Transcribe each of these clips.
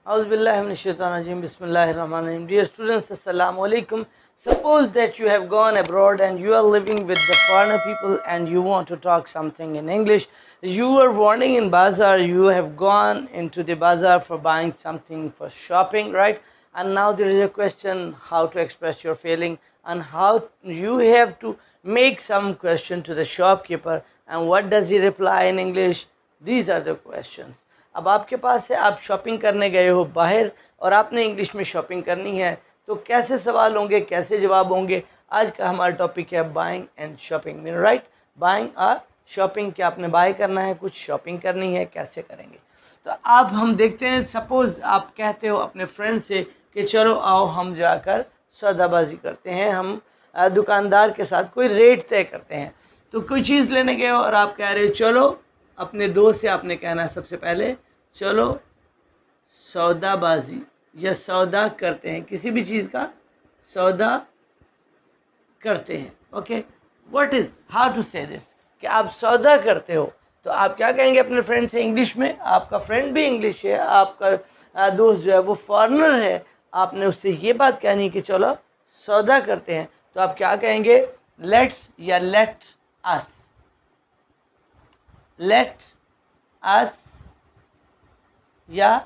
Auzubillahiminash-shaytanir-rajim. Bismillahir-rahmanir-rahim. Dear students, Assalamu alaikum. Suppose that you have gone abroad and you are living with the foreigner people and you want to talk something in English. You are wandering in bazaar, you have gone into the bazaar for buying something for shopping, right? And now there is a question how to express your feeling and how you have to make some question to the shopkeeper, and what does he reply in English? These are the questions. अब आपके पास है, आप shopping करने गए हो बाहर और आपने इंग्लिश में शॉपिंग करनी है, तो कैसे सवाल होंगे, कैसे जवाब होंगे? आज का हमारा टॉपिक है बाइंग एंड शॉपिंग में, राइट? बाइंग और शॉपिंग, क्या आपने बाय करना है, कुछ शॉपिंग करनी है, कैसे करेंगे? तो अब हम देखते हैं। सपोज आप कहते हो अपने फ्रेंड से कि चलो आओ हम जाकर सौदाबाजी करते हैं, हम दुकानदार के साथ कोई रेट तय करते हैं। तो कोई चीज़ लेने गए हो और आप कह रहे हो चलो, अपने दोस्त से आपने कहना है सबसे पहले चलो सौदाबाजी या सौदा करते हैं, किसी भी चीज़ का सौदा करते हैं। Okay, what is, how to say this, कि आप सौदा करते हो, तो आप क्या कहेंगे अपने फ्रेंड से इंग्लिश में? आपका फ्रेंड भी इंग्लिश है, आपका दोस्त जो है वो फॉरेनर है, आपने उससे ये बात कहनी कि चलो सौदा करते हैं, तो आप क्या कहेंगे? लेट्स या लेट अस, लेट अस, या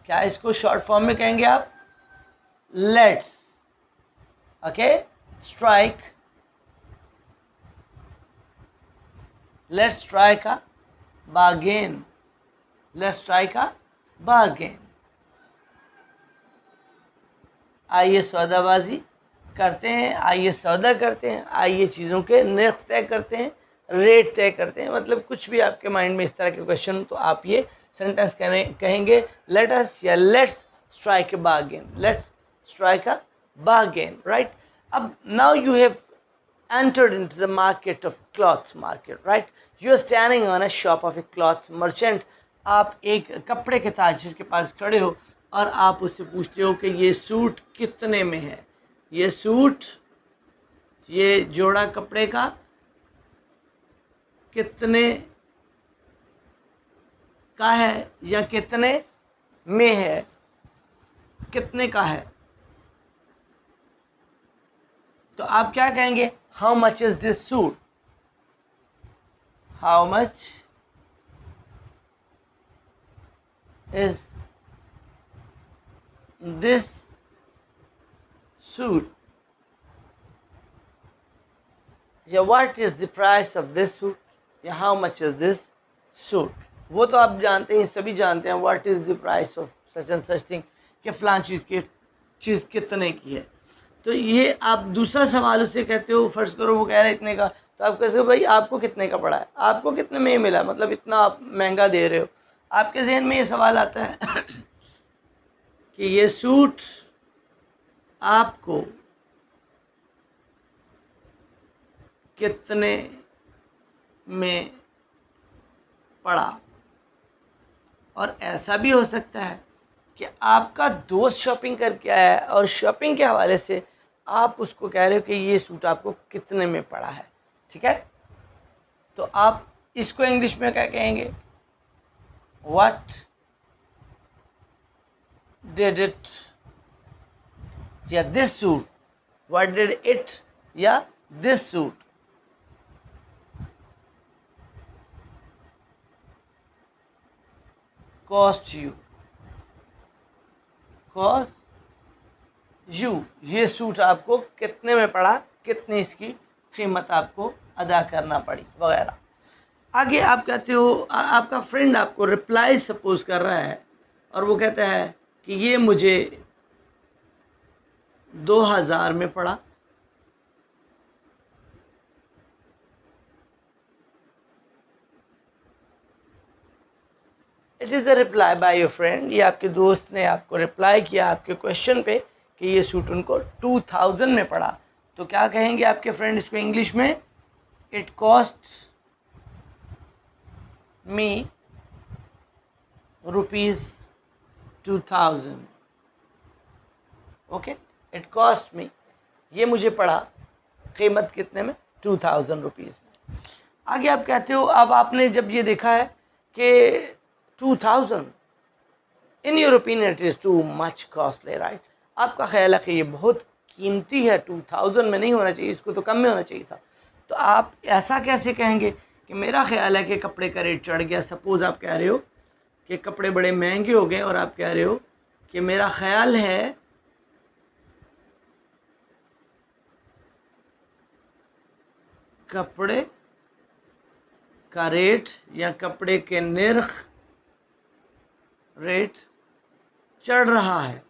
क्या इसको शॉर्ट फॉर्म में कहेंगे आप? Let's. Okay, strike, let's strike a bargain, let's strike a bargain. आइए सौदाबाजी करते हैं, आइए सौदा करते हैं, आइए चीज़ों के नर्ख तय करते हैं, रेट तय करते हैं। मतलब कुछ भी आपके माइंड में इस तरह के क्वेश्चन, तो आप ये सेंटेंस कहेंगे लेट अस या let's strike a bargain, let's strike a bargain, right? अब now you have entered into the market of cloth market, right? You are standing on a shop of a cloth merchant. आप एक कपड़े के ताजिर के पास खड़े हो और आप उससे पूछते हो कि ये सूट कितने में है, ये सूट, ये जोड़ा कपड़े का कितने का है या कितने में है, कितने का है? तो आप क्या कहेंगे? How much is this suit, how much is this suit, या what is the price of this suit, या how much is this suit. वो तो आप जानते हैं, सभी जानते हैं, what is the price of such and such thing, कि फलां चीज़ कितने की है। तो ये आप दूसरा सवाल उससे कहते हो, फर्ज करो वो कह रहे इतने का, तो आप कहते हो भाई आपको कितने का पड़ा है, आपको कितने में मिला, मतलब इतना आप महंगा दे रहे हो। आपके जहन में ये सवाल आता है कि ये सूट आपको कितने में पड़ा। और ऐसा भी हो सकता है कि आपका दोस्त शॉपिंग करके आया है और शॉपिंग के हवाले से आप उसको कह रहे हो कि ये सूट आपको कितने में पड़ा है, ठीक है? तो आप इसको इंग्लिश में क्या कहेंगे? व्हाट डिड इट, या this suit, what did it या this suit cost you, cost you, ये सूट आपको कितने में पड़ा, कितनी इसकी कीमत आपको अदा करना पड़ी, वगैरह। आगे आप कहते हो, आपका फ्रेंड आपको रिप्लाई सपोज कर रहा है और वो कहता है कि ये मुझे 2000 में पड़ा। It is the reply by your friend, ये आपके दोस्त ने आपको रिप्लाई किया आपके क्वेश्चन पे कि ये सूट उनको 2000 में पड़ा। तो क्या कहेंगे आपके फ्रेंड इसको इंग्लिश में? It cost me ₹2000। Okay, it cost me, ये मुझे पड़ा, कीमत कितने में? 2000 रुपीज़ में। आगे आप कहते हो, अब आपने जब ये देखा है कि 2000, in your opinion it is too much costly, right? आपका ख्याल है कि ये बहुत कीमती है, 2000 में नहीं होना चाहिए, इसको तो कम में होना चाहिए था। तो आप ऐसा कैसे कहेंगे कि मेरा ख्याल है कि कपड़े का रेट चढ़ गया? सपोज़ आप कह रहे हो कि कपड़े बड़े महंगे हो गए और आप कह रहे हो कि मेरा ख्याल है कपड़े का रेट या कपड़े के निर्ख रेट चढ़ रहा है।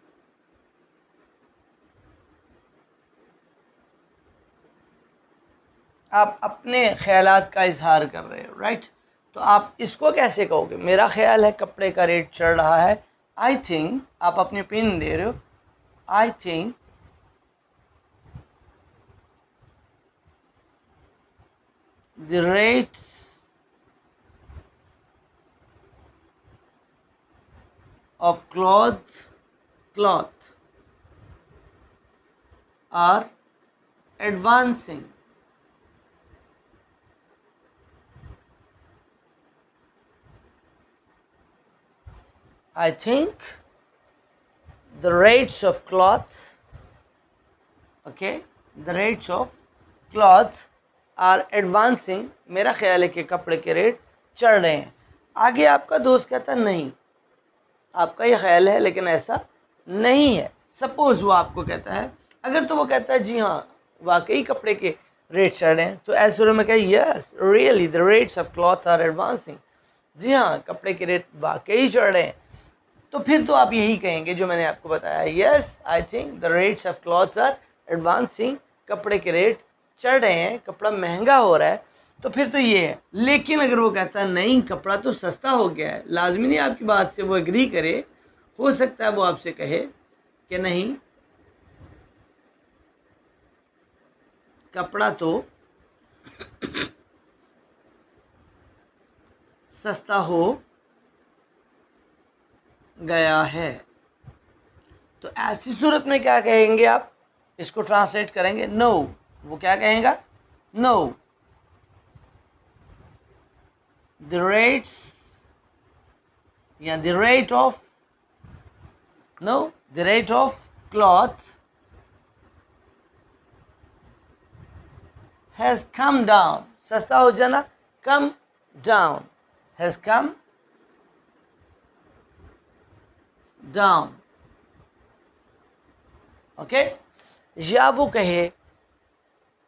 आप अपने ख्यालात का इजहार कर रहे हो, राइट? तो आप इसको कैसे कहोगे? मेरा ख्याल है कपड़े का रेट चढ़ रहा है। आई थिंक, आप अपनी ओपिनियन दे रहे हो। आई think the rates of cloth are advancing. I think the rates of cloth, okay, the rates of cloth are advancing. मेरा ख्याल है कि कपड़े के रेट चढ़ रहे हैं। आगे आपका दोस्त कहता नहीं, आपका ये ख्याल है लेकिन ऐसा नहीं है। सपोज वो आपको कहता है, अगर तो वो कहता है जी हाँ वाकई कपड़े के रेट चढ़ रहे हैं, तो ऐसे में कहे yes really the rates of cloth are advancing, जी हाँ कपड़े के रेट वाकई चढ़ रहे हैं। तो फिर तो आप यही कहेंगे जो मैंने आपको बताया, yes I think the rates of clothes are advancing, कपड़े के रेट चढ़ रहे हैं, कपड़ा महंगा हो रहा है, तो फिर तो ये है। लेकिन अगर वो कहता है नहीं कपड़ा तो सस्ता हो गया है, लाजमी नहीं आपकी बात से वो एग्री करे, हो सकता है वो आपसे कहे कि नहीं कपड़ा तो सस्ता हो गया है। तो ऐसी सूरत में क्या कहेंगे आप? इसको ट्रांसलेट करेंगे नो। वो क्या कहेगा? नो the rates या the rate of the rate of cloth has come down. सस्ता हो जाना, come down, has come down, okay? या वो कहे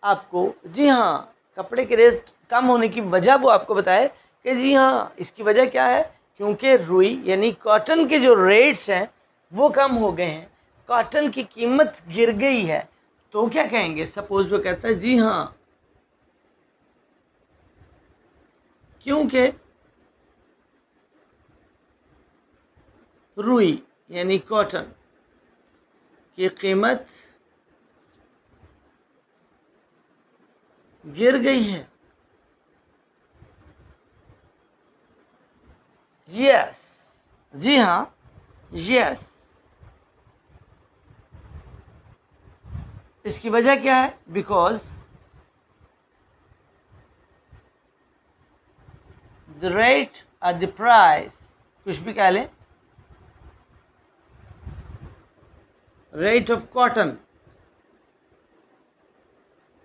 आपको जी हाँ कपड़े के रेट कम होने की वजह वो आपको बताए कि जी हाँ इसकी वजह क्या है, क्योंकि रुई यानी कॉटन के जो रेट्स हैं वो कम हो गए हैं, कॉटन की कीमत गिर गई है। तो क्या कहेंगे? सपोज वो कहता है जी हाँ क्योंकि रुई यानी कॉटन की कीमत गिर गई है। यस, जी हाँ, यस। इसकी वजह क्या है? बिकॉज द रेट और द प्राइस, कुछ भी कह लें, रेट ऑफ कॉटन,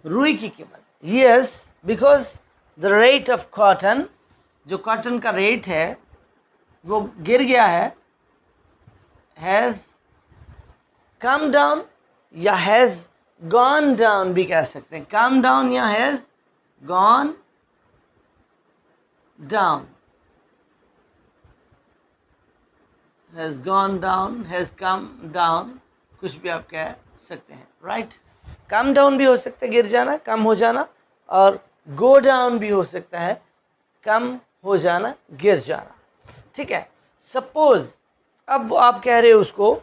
रुई की कीमत। Yes, because the rate of cotton, जो कॉटन का रेट है वो गिर गया है, हैज़ कम डाउन या हैज़ गॉन डाउन भी कह सकते हैं। कम डाउन या has gone down, has gone down, has come down, कुछ भी आप कह सकते हैं, राइट? कम डाउन भी हो सकता है गिर जाना, कम हो जाना, और गो डाउन भी हो सकता है कम हो जाना, गिर जाना, ठीक है? सपोज अब आप कह रहे हो उसको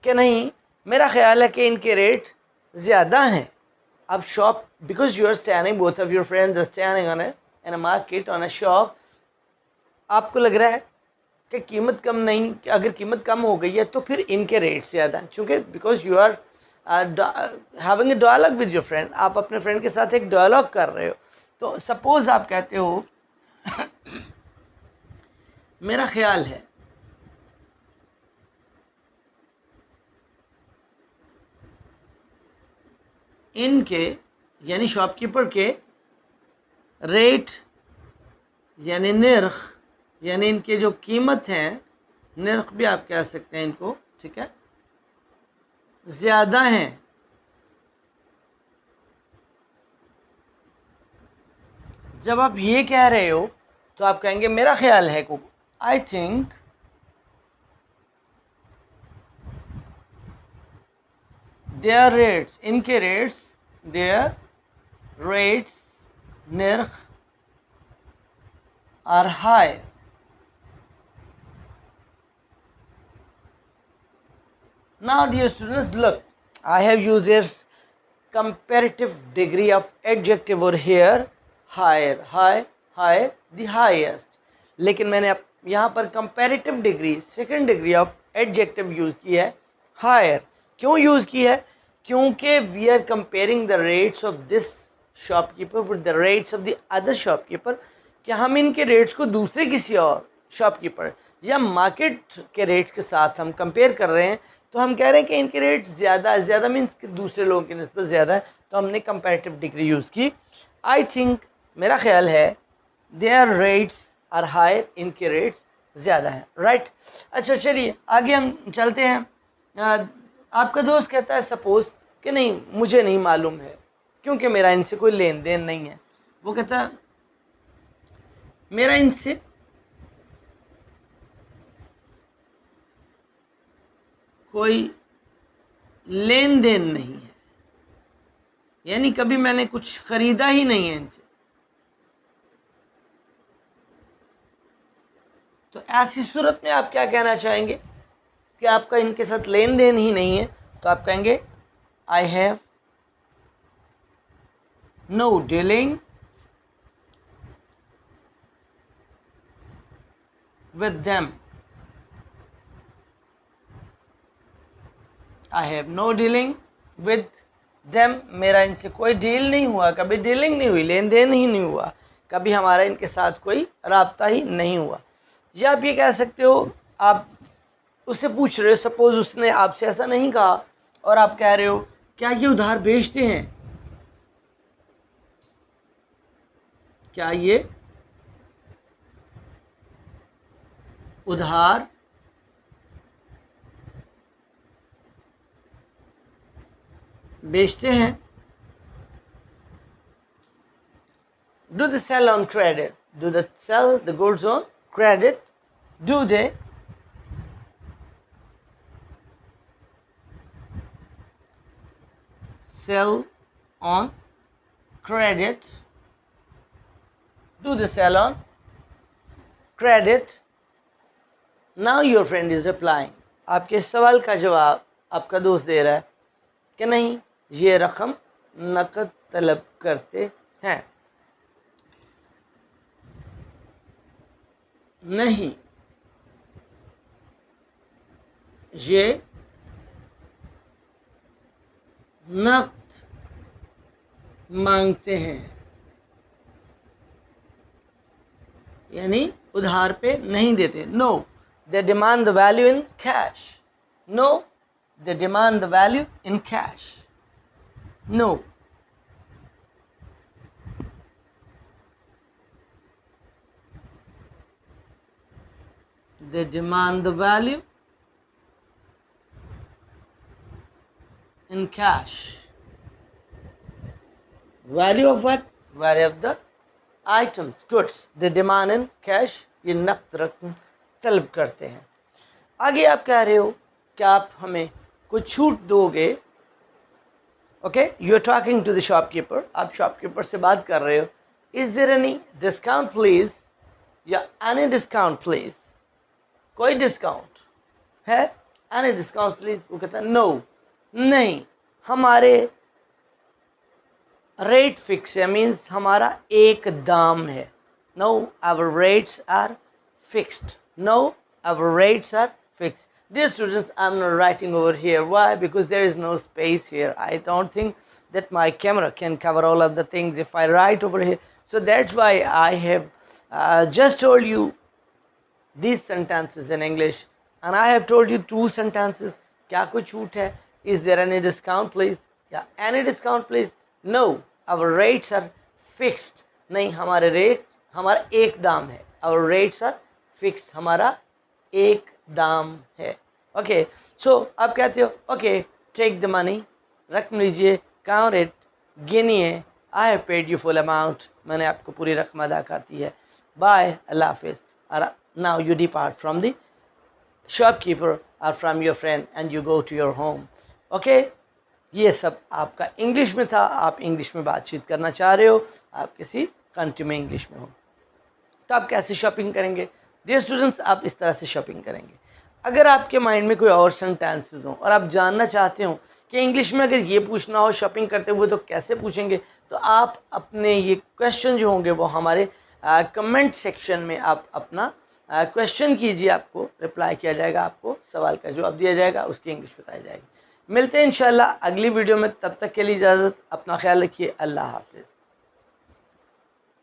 कि नहीं मेरा ख्याल है कि इनके रेट ज़्यादा हैं। अब shop, because you are standing, both of your friends are standing on in a market, on a shop, आपको लग रहा है कि कीमत कम नहीं, अगर कीमत कम हो गई है तो फिर इनके रेट ज़्यादा हैं, चूँकि because you are having a dialogue with your friend, आप अपने फ्रेंड के साथ एक डायलॉग कर रहे हो। तो सपोज आप कहते हो मेरा ख्याल है इनके यानी शॉपकीपर के रेट यानी निर्ख यानी इनके जो कीमत हैं, निर्ख भी आप कह सकते हैं इनको, ठीक है, ज़्यादा हैं। जब आप ये कह रहे हो तो आप कहेंगे मेरा ख्याल है को, आई थिंक देयर रेट्स, इनके रेट्स, देयर रेट्स निर्ख are high. Now dear students, look, I have used this comparative degree of adjective over here, higher, high, the highest. लेकिन मैंने अब यहाँ पर comparative degree, second degree of adjective use की है, higher. क्यों use की है? क्योंकि we are comparing the rates of this shopkeeper with the rates of the other shopkeeper, कि हम इनके रेट्स को दूसरे किसी और शॉपकीपर या मार्केट के रेट्स के साथ हम कंपेयर कर रहे हैं, तो हम कह रहे हैं कि इनके रेट ज़्यादा मीन्स कि दूसरे लोगों की निस्बत ज़्यादा है, तो हमने कंपैरेटिव डिग्री यूज़ की। आई थिंक, मेरा ख्याल है, देयर रेट्स आर हायर, इनके रेट्स ज़्यादा हैं, राइट। अच्छा चलिए आगे हम चलते हैं। आपका दोस्त कहता है सपोज़ कि नहीं मुझे नहीं मालूम है क्योंकि मेरा इनसे कोई लेन देन नहीं है। वो कहता है मेरा इनसे कोई लेन देन नहीं है, यानी कभी मैंने कुछ खरीदा ही नहीं है इनसे। तो ऐसी सूरत में आप क्या कहना चाहेंगे कि आपका इनके साथ लेन देन ही नहीं है, तो आप कहेंगे I have no dealing with them. I have no dealing with them, मेरा इनसे कोई डील नहीं हुआ, कभी डीलिंग नहीं हुई, लेन देन ही नहीं हुआ, कभी हमारा इनके साथ कोई राब्ता ही नहीं हुआ। या आप ये कह सकते हो, आप उससे पूछ रहे हो, सपोज उसने आपसे ऐसा नहीं कहा और आप कह रहे हो क्या ये उधार बेचते हैं, क्या ये उधार बेचते हैं। Do they sell on credit? Do they sell the goods on credit? Do they sell on credit? Do they sell on credit? Now your friend is replying. आपके इस सवाल का जवाब आपका दोस्त दे रहा है कि नहीं, ये रकम नकद तलब करते हैं। नहीं, ये नकद मांगते हैं, यानी उधार पे नहीं देते। No, they demand the value in cash. No, they demand the value in cash. No. They demand the value in cash. Value of what? Value of the items, goods. They demand in cash. ये नकद रकम तलब करते हैं। आगे आप कह रहे हो कि आप हमें कुछ छूट दोगे। Okay, you are talking to the shopkeeper, आप शॉपकीपर से बात कर रहे हो। Is there any discount please, या एनी डिस्काउंट प्लीज, कोई डिस्काउंट है, एनी डिस्काउंट प्लीज। वो कहता है नो, नहीं, हमारे रेट फिक्स है, मीन्स हमारा एक दाम है। No, our rates are fixed. No, our rates are fixed. Dear students, I'm not writing over here. Why? Because there is no space here. I don't think that my camera can cover all of the things if I write over here. So that's why I have just told you these sentences in English. And I have told you two sentences. क्या कोई छूट है? Is there any discount please? या any discount please? No, our rates are fixed. नहीं, हमारे rate, हमारा एक दाम है। आवर रेट्स आर फिक्स्ड, हमारा एक दाम है। ओके, सो आप कहते हो ओके टेक द मनी, रकम लीजिए, काउंट इट, गिनिए, I have paid you full amount, मैंने आपको पूरी रकम अदा कर दी है, बाय, अल्लाह हाफिज़। Now you depart from the shopkeeper और from your friend and you go to your home. Okay, ये सब आपका इंग्लिश में था। आप इंग्लिश में बातचीत करना चाह रहे हो, आप किसी कंट्री में इंग्लिश में हो, तो आप कैसे शॉपिंग करेंगे? डियर स्टूडेंट्स, आप इस तरह से शॉपिंग करेंगे। अगर आपके माइंड में कोई और सेंटेंसेस हो और आप जानना चाहते हो कि इंग्लिश में अगर ये पूछना हो शॉपिंग करते हुए तो कैसे पूछेंगे, तो आप अपने ये क्वेश्चन जो होंगे वो हमारे कमेंट सेक्शन में आप अपना क्वेश्चन कीजिए, आपको रिप्लाई किया जाएगा, आपको सवाल का जवाब दिया जाएगा, उसकी इंग्लिश बताई जाएगी। मिलते हैं इंशाल्लाह अगली वीडियो में, तब तक के लिए इजाज़त, अपना ख्याल रखिए, अल्लाह हाफिज़।